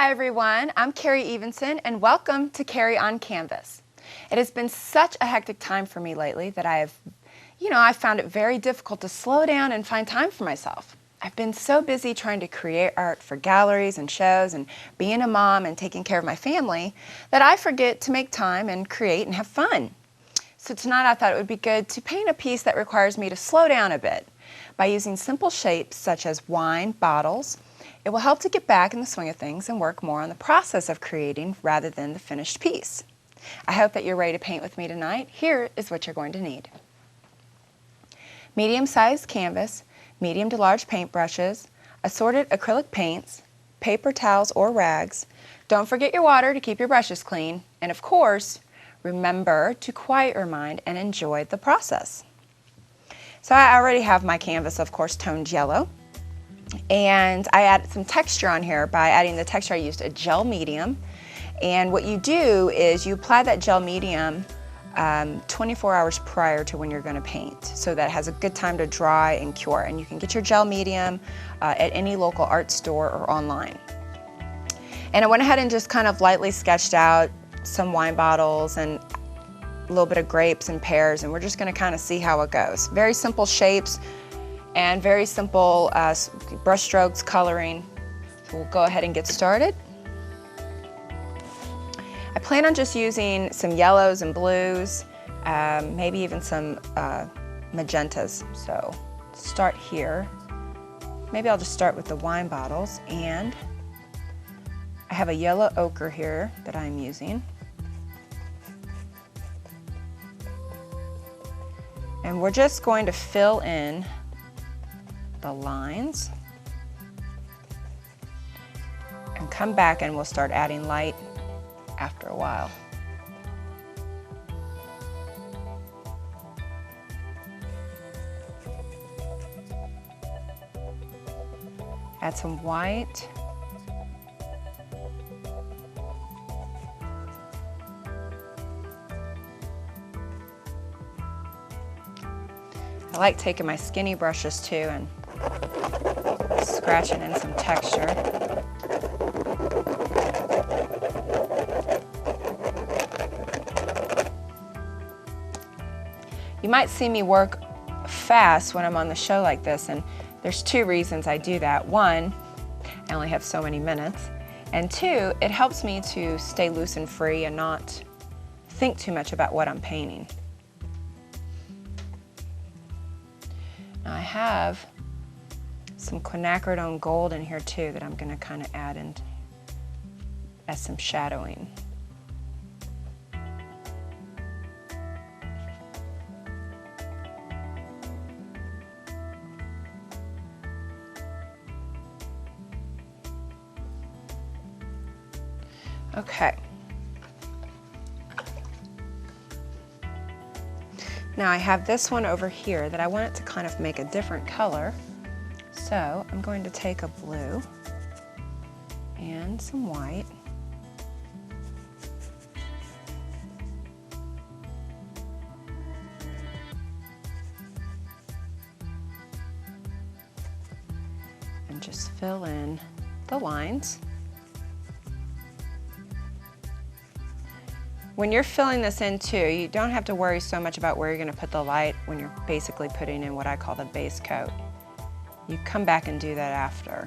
Hi everyone, I'm Karrie Evenson and welcome to Karrie on Canvas. It has been such a hectic time for me lately that I found it very difficult to slow down and find time for myself. I've been so busy trying to create art for galleries and shows and being a mom and taking care of my family that I forget to make time and create and have fun. So tonight I thought it would be good to paint a piece that requires me to slow down a bit. By using simple shapes such as wine bottles, it will help to get back in the swing of things and work more on the process of creating rather than the finished piece. I hope that you're ready to paint with me tonight. Here is what you're going to need. Medium-sized canvas, medium to large paintbrushes, assorted acrylic paints, paper towels or rags. Don't forget your water to keep your brushes clean, and of course, remember to quiet your mind and enjoy the process. So I already have my canvas, of course, toned yellow. And I added some texture on here. By adding the texture, I used a gel medium. And what you do is you apply that gel medium 24 hours prior to when you're going to paint, so that it has a good time to dry and cure. And you can get your gel medium at any local art store or online. And I went ahead and just kind of lightly sketched out some wine bottles and a little bit of grapes and pears, and we're just going to kind of see how it goes. Very simple shapes and very simple brush strokes, coloring. So we'll go ahead and get started. I plan on just using some yellows and blues, maybe even some magentas. So start here. Maybe I'll just start with the wine bottles, and I have a yellow ochre here that I'm using. And we're just going to fill in the lines and come back and we'll start adding light after a while. Add some white. I like taking my skinny brushes too and scratching in some texture. You might see me work fast when I'm on the show like this, and there's two reasons I do that. One, I only have so many minutes, and two, it helps me to stay loose and free and not think too much about what I'm painting. Now I have some quinacridone gold in here too that I'm going to kind of add in as some shadowing. Okay. Now I have this one over here that I want it to kind of make a different color. So I'm going to take a blue and some white. And just fill in the lines. When you're filling this in too, you don't have to worry so much about where you're going to put the light when you're basically putting in what I call the base coat. You come back and do that after.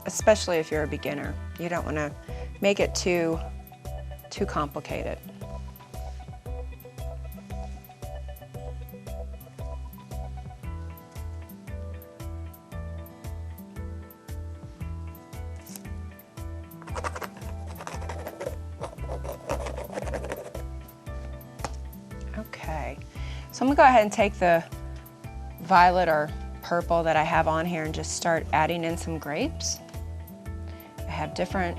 Especially if you're a beginner. You don't want to make it too complicated. Okay, so I'm going to go ahead and take the violet or purple that I have on here and just start adding in some grapes. I have different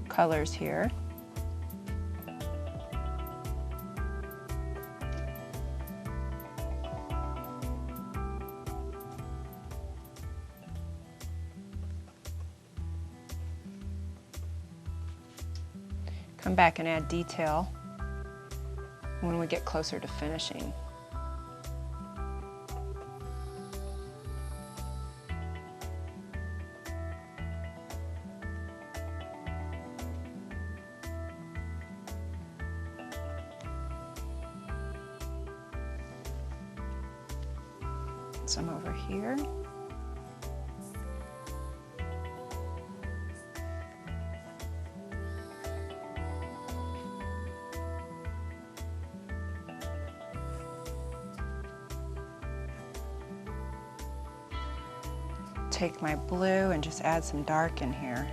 colors here. Come back and add detail when we get closer to finishing. some over here. Take my blue and just add some dark in here.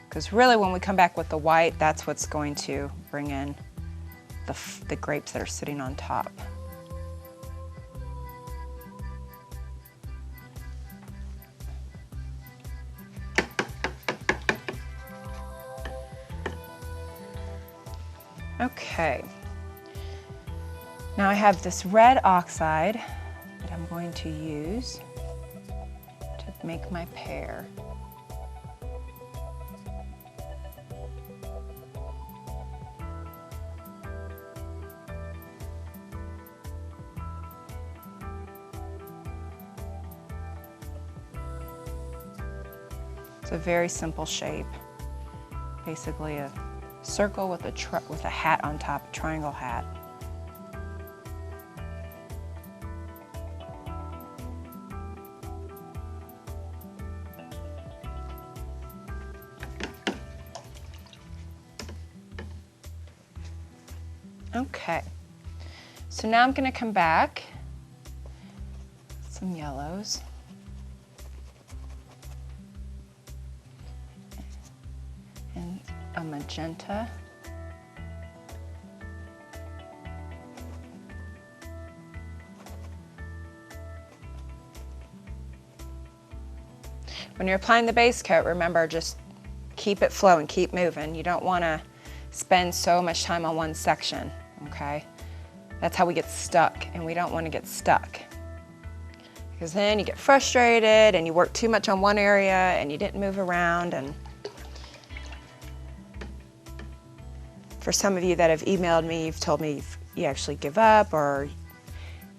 Because really when we come back with the white, that's what's going to bring in the grapes that are sitting on top. Okay, now I have this red oxide that I'm going to use to make my pear. It's a very simple shape, basically a circle with a hat on top, a triangle hat. Okay, so now I'm going to come back, some yellows. And a magenta. When you're applying the base coat, remember, just keep it flowing, keep moving. You don't want to spend so much time on one section, okay? That's how we get stuck, and we don't want to get stuck. Because then you get frustrated and you work too much on one area and you didn't move around. And for some of you that have emailed me, you've told me you actually give up, or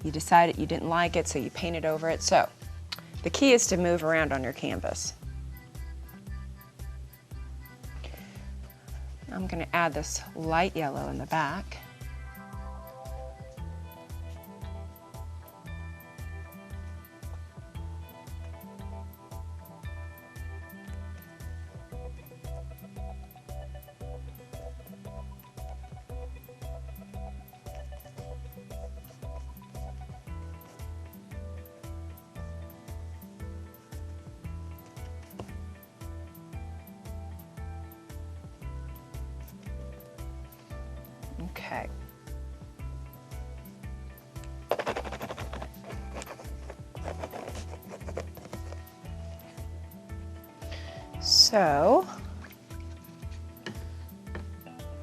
you decided you didn't like it, so you painted over it. So the key is to move around on your canvas. I'm going to add this light yellow in the back. Okay. So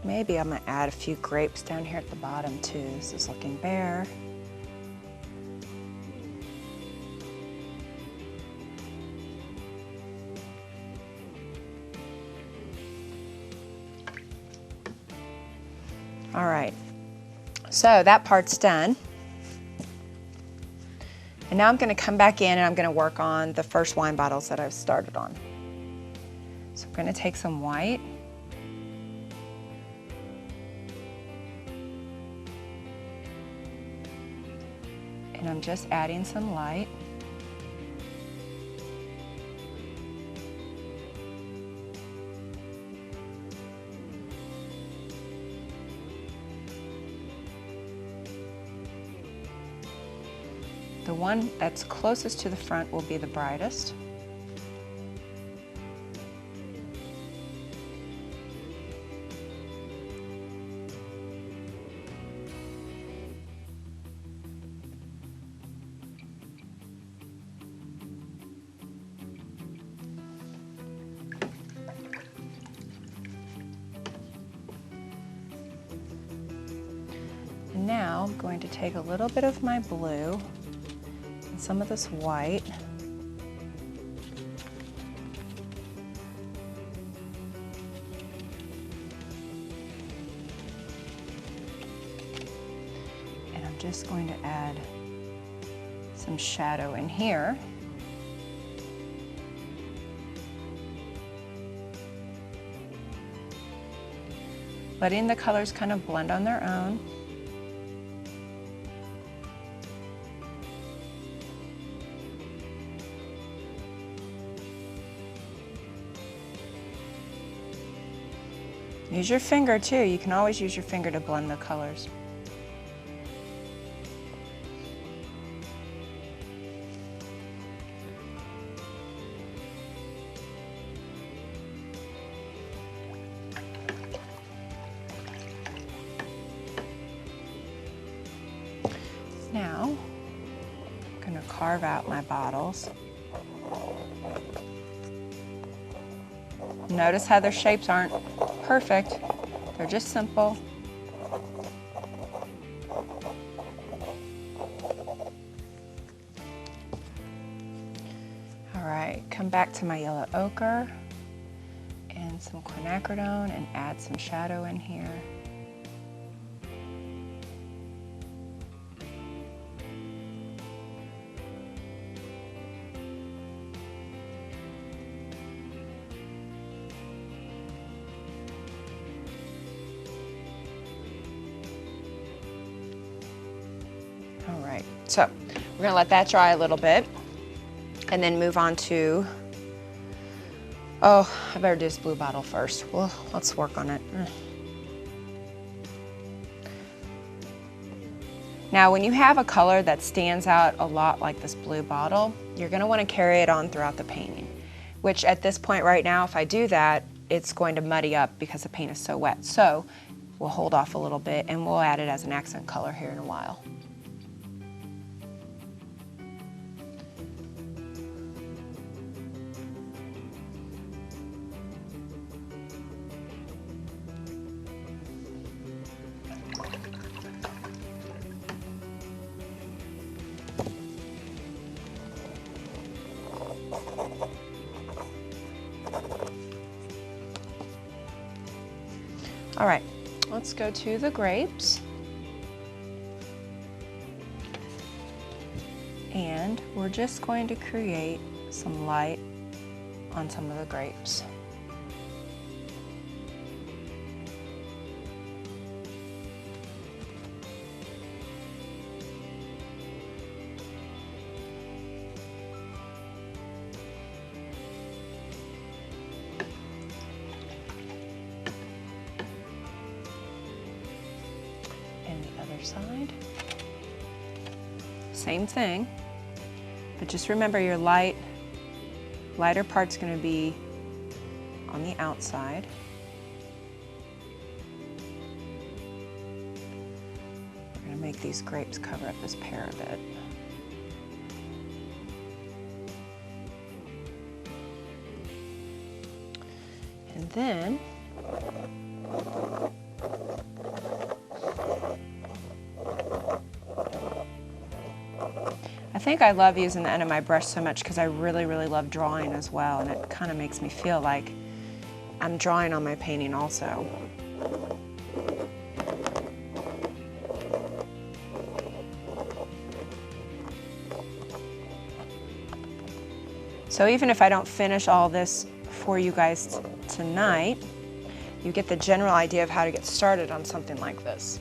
maybe I'm going to add a few grapes down here at the bottom too. This is looking bare. All right, so that part's done. And now I'm going to come back in and I'm going to work on the first wine bottles that I've started on. So I'm going to take some white. And I'm just adding some light. The one that's closest to the front will be the brightest. And now I'm going to take a little bit of my blue, some of this white, and I'm just going to add some shadow in here. Letting the colors kind of blend on their own. Use your finger too. You can always use your finger to blend the colors. Now, I'm going to carve out my bottles. Notice how their shapes aren't perfect. They're just simple. All right, come back to my yellow ochre and some quinacridone and add some shadow in here. All right, so we're gonna let that dry a little bit and then move on to, oh, I better do this blue bottle first. Well, let's work on it. Now, when you have a color that stands out a lot like this blue bottle, you're gonna wanna carry it on throughout the painting, which at this point right now, if I do that, it's going to muddy up because the paint is so wet. So we'll hold off a little bit and we'll add it as an accent color here in a while. All right, let's go to the grapes. And we're just going to create some light on some of the grapes. Side. Same thing, but just remember your lighter part's going to be on the outside. We're going to make these grapes cover up this pear a bit. And then I think I love using the end of my brush so much because I really, really love drawing as well, and it kind of makes me feel like I'm drawing on my painting also. So even if I don't finish all this for you guys tonight, you get the general idea of how to get started on something like this.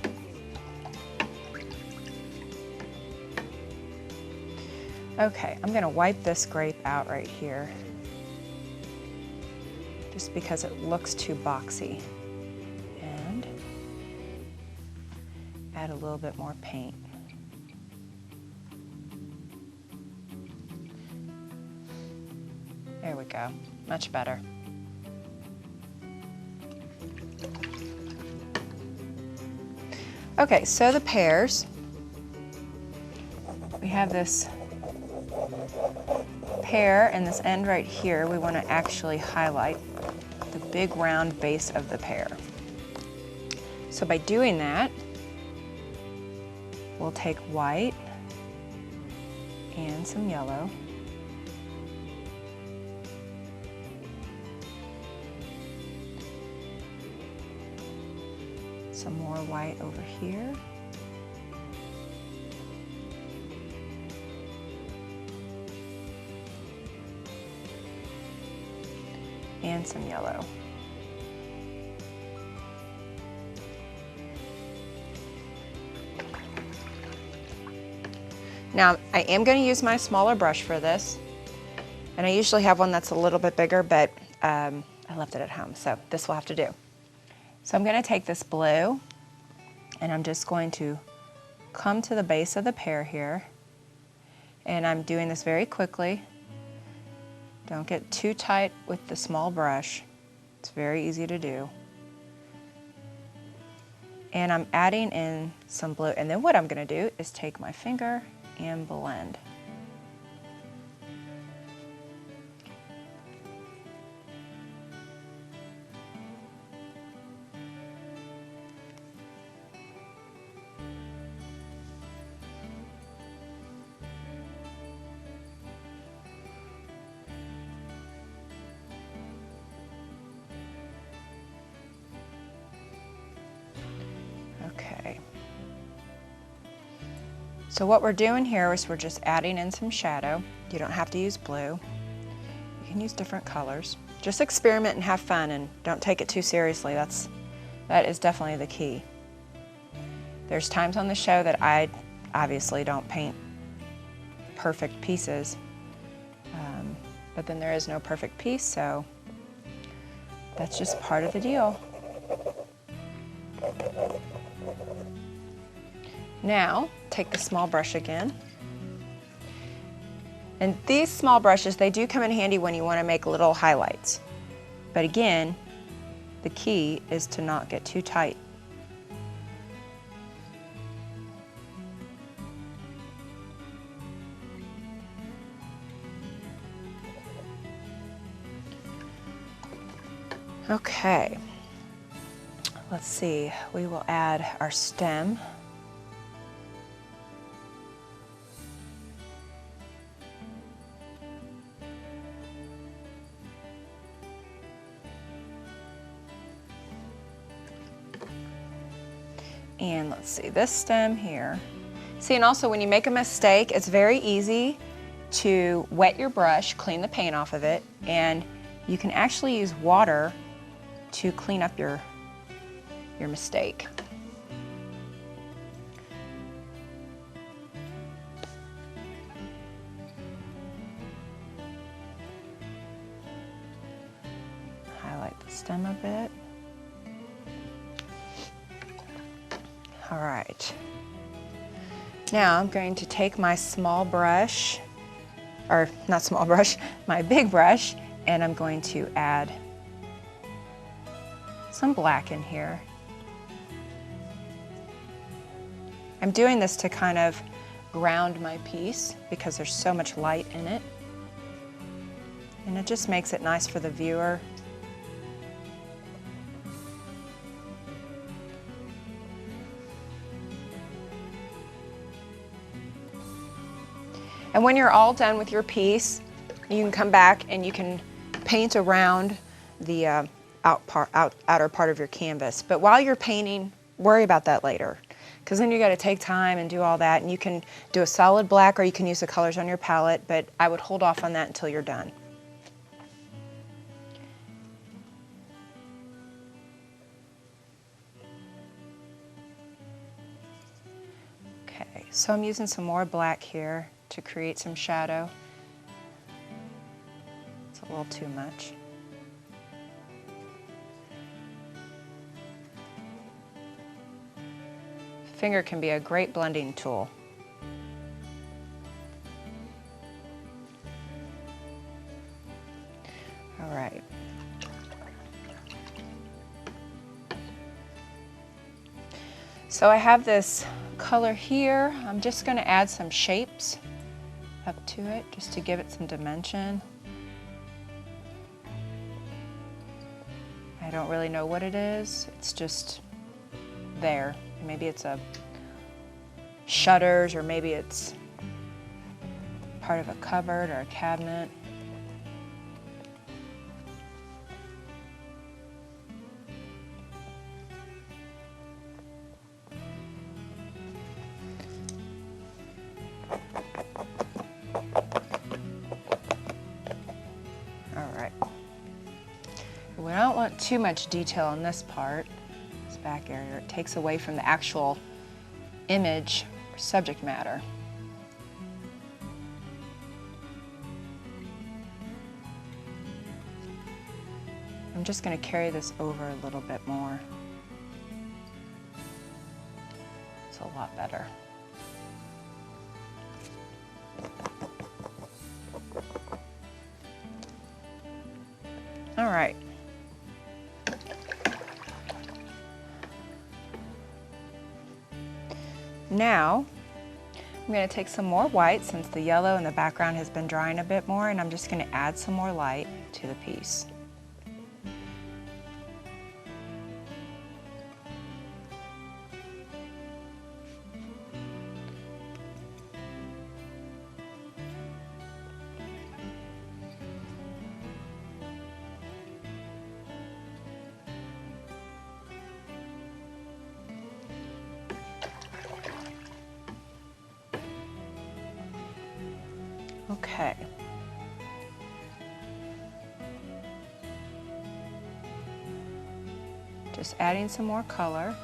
Okay, I'm gonna wipe this grape out right here, just because it looks too boxy. And add a little bit more paint. There we go, much better. Okay, so the pears, we have this pear and this end right here. We want to actually highlight the big round base of the pear. So by doing that, we'll take white and some yellow. Some more white over here. And some yellow. Now, I am going to use my smaller brush for this, and I usually have one that's a little bit bigger, but I left it at home, so this will have to do. So I'm going to take this blue and I'm just going to come to the base of the pear here, and I'm doing this very quickly. Don't get too tight with the small brush. It's very easy to do. And I'm adding in some blue, and then what I'm going to do is take my finger and blend. Okay. So what we're doing here is we're just adding in some shadow. You don't have to use blue. You can use different colors. Just experiment and have fun, and don't take it too seriously. That is definitely the key. There's times on the show that I obviously don't paint perfect pieces, but then there is no perfect piece, so that's just part of the deal. Now, take the small brush again. And these small brushes, they do come in handy when you want to make little highlights. But again, the key is to not get too tight. Okay, let's see, we will add our stem. And let's see, this stem here. See, and also when you make a mistake, it's very easy to wet your brush, clean the paint off of it, and you can actually use water to clean up your mistake. Highlight the stem a bit. All right. Now I'm going to take my small brush, or not small brush, my big brush, and I'm going to add some black in here. I'm doing this to kind of ground my piece because there's so much light in it. And it just makes it nice for the viewer. And when you're all done with your piece, you can come back and you can paint around the outer part of your canvas. But while you're painting, worry about that later, because then you got to take time and do all that, and you can do a solid black or you can use the colors on your palette, but I would hold off on that until you're done. Okay, so I'm using some more black here to create some shadow. It's a little too much. Finger can be a great blending tool. All right. So I have this color here. I'm just going to add some shapes up to it just to give it some dimension. I don't really know what it is. It's just there. Maybe it's a shutters, or maybe it's part of a cupboard or a cabinet. All right. We don't want too much detail in this part. Back area. It takes away from the actual image or subject matter. I'm just going to carry this over a little bit more. looks a lot better. All right. Now, I'm going to take some more white since the yellow in the background has been drying a bit more, and I'm just going to add some more light to the piece. Okay. Just adding some more color.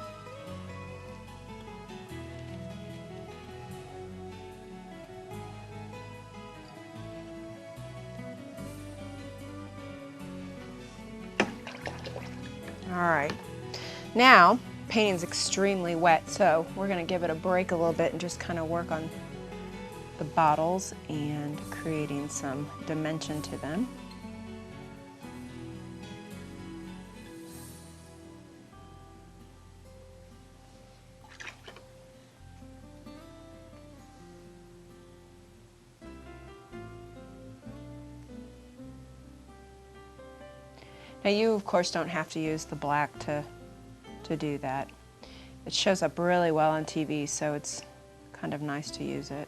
All right. Now, painting's extremely wet, so we're going to give it a break a little bit and just kind of work on the bottles and creating some dimension to them. Now you of course don't have to use the black to do that. It shows up really well on TV, so it's kind of nice to use it.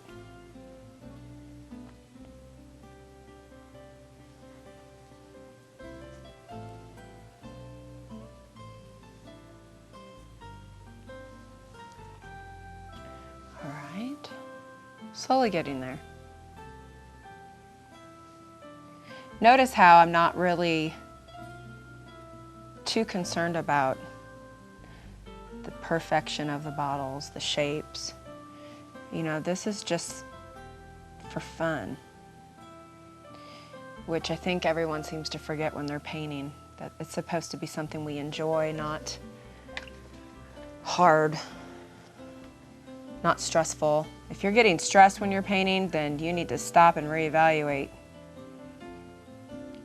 All right, slowly getting there. Notice how I'm not really too concerned about the perfection of the bottles, the shapes. You know, this is just for fun, which I think everyone seems to forget when they're painting, that it's supposed to be something we enjoy, not hard, not stressful. If you're getting stressed when you're painting, then you need to stop and reevaluate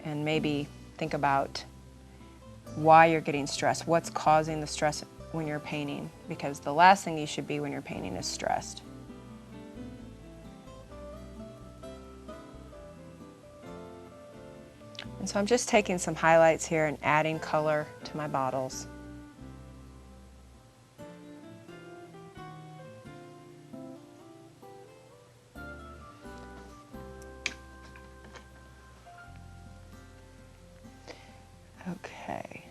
and maybe think about why you're getting stressed, what's causing the stress when you're painting, because the last thing you should be when you're painting is stressed. And so I'm just taking some highlights here and adding color to my bottles. Okay.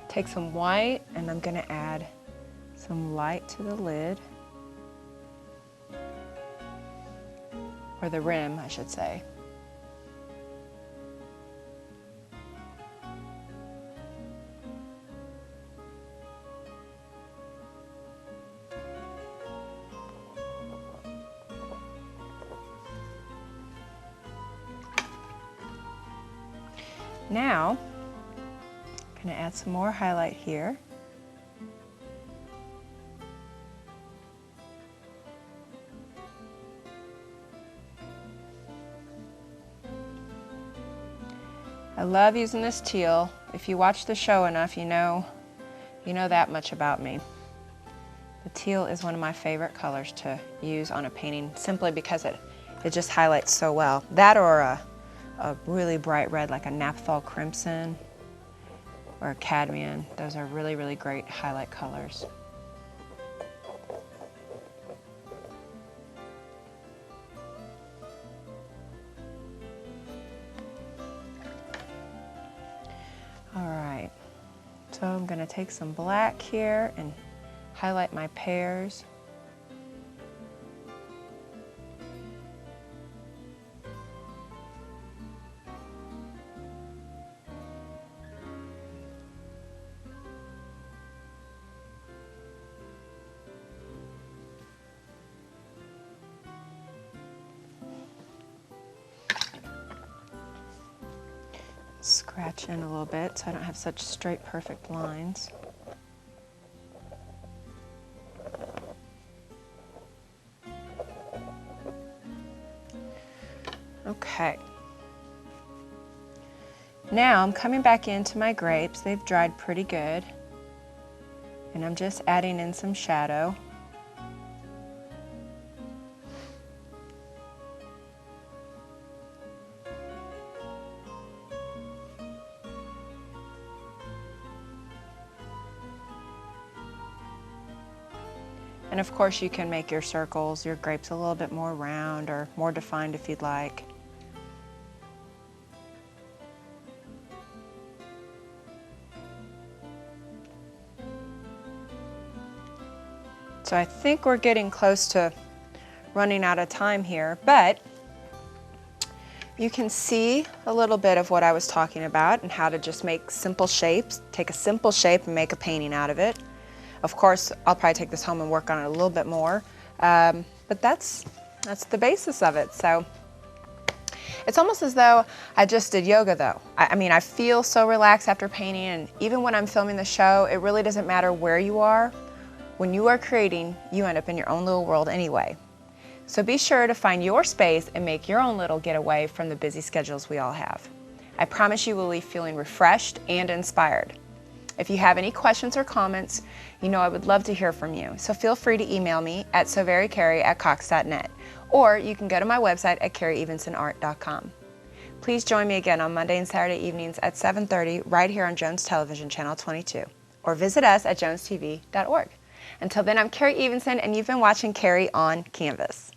Take some white and I'm going to add some light to the lid, or the rim, I should say. Now, I'm going to add some more highlight here. I love using this teal. If you watch the show enough, you know that much about me. The teal is one of my favorite colors to use on a painting, simply because it just highlights so well. That or a really bright red like a Naphthol Crimson or a Cadmium. Those are really, really great highlight colors. All right, so I'm going to take some black here and highlight my pears. Scratch in a little bit so I don't have such straight, perfect lines. Okay. Now I'm coming back into my grapes. They've dried pretty good. And I'm just adding in some shadow. And of course you can make your circles, your grapes a little bit more round or more defined if you'd like. So I think we're getting close to running out of time here, but you can see a little bit of what I was talking about and how to just make simple shapes, take a simple shape and make a painting out of it. Of course, I'll probably take this home and work on it a little bit more, but that's the basis of it. So it's almost as though I just did yoga though. I mean, I feel so relaxed after painting, and even when I'm filming the show, it really doesn't matter where you are. When you are creating, you end up in your own little world anyway. So be sure to find your space and make your own little getaway from the busy schedules we all have. I promise you will leave feeling refreshed and inspired. If you have any questions or comments, you know I would love to hear from you. So feel free to email me at soverykarrie@cox.net, or you can go to my website at karrieevensonart.com. Please join me again on Monday and Saturday evenings at 7:30 right here on Jones Television Channel 22, or visit us at jonestv.org. Until then, I'm Karrie Evenson, and you've been watching Karrie on Canvas.